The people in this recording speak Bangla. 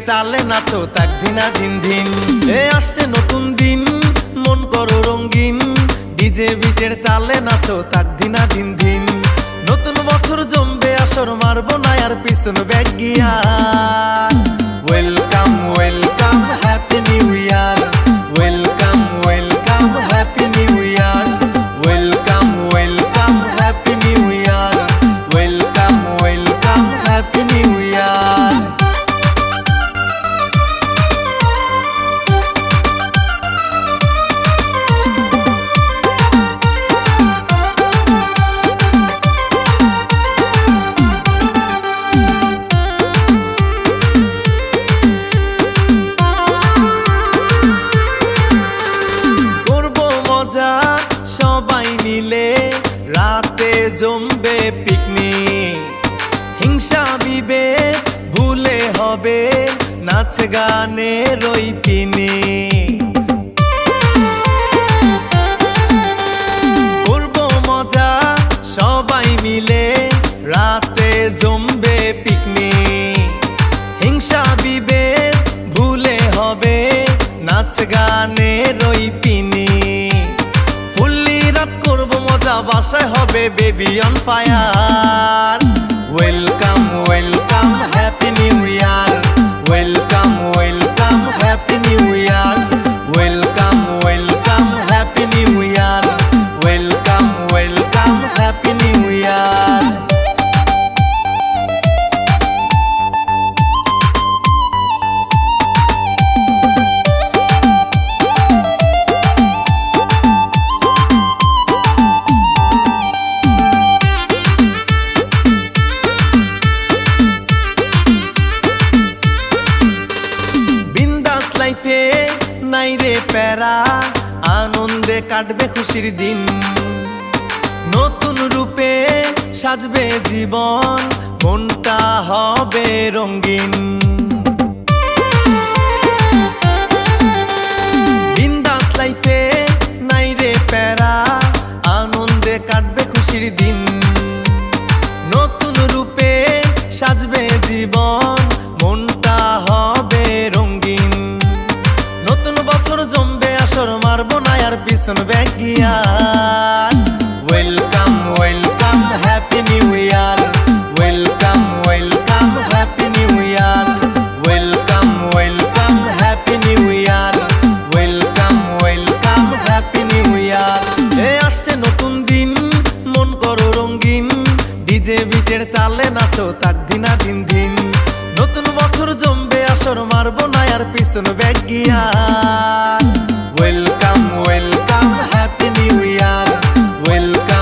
তালে নাচো তাক ধিনা ধিন ধিন। আসছে নতুন দিন মন করো রঙিন, ডিজে বিটের তালে নাচো তাক ধিনা ধিন ধিন। নতুন বছর জমবে আসর মারবো না আর পিছন ব্যাগ গিয়া। Welcome welcome happy new year, welcome welcome happy new year, welcome welcome happy new year, welcome welcome happy new year. সবাই মিলে রাতে জমবে পিকনিক, হিংসা বিভেদ ভুলে হবে নাচ গানের ওই পিকনিক। করবো মজা সবাই মিলে রাতে জমবে পিকনিক, হিংসা বিভেদ ভুলে হবে নাচ গানের ওই পিকনিক। রাত করবো মজা বাসায় হবে baby on fire. Welcome welcome happy new year, welcome welcome happy new year, welcome welcome happy new year, welcome welcome happy new year. নাই রে প্যারা, আনন্দে কাটবে খুশির দিন, নতুন রূপে সাজবে জীবন, মনটা হবে রঙিন। বিন্দাস লাইফে নাই রে প্যারা, আনন্দে কাটবে খুশির দিন, নতুন রূপে সাজবে জীবন, মনটা হবে রঙিন। নতুন বছর জমবে আসর মারবো না আর পিছন ব্যাগ গিয়া। Welcome welcome happy new year, welcome welcome happy new year, welcome welcome happy new year, welcome welcome happy new year. আসছে নতুন দিন মন করো রঙিন, ডিজে বিটের তালে নাচো তাক ধিনা ধিন ধিন। নতুন বছর জমবে আসর মারবো না আর পিছন ব্যাগ গিয়া। Welcome welcome happy new year, welcome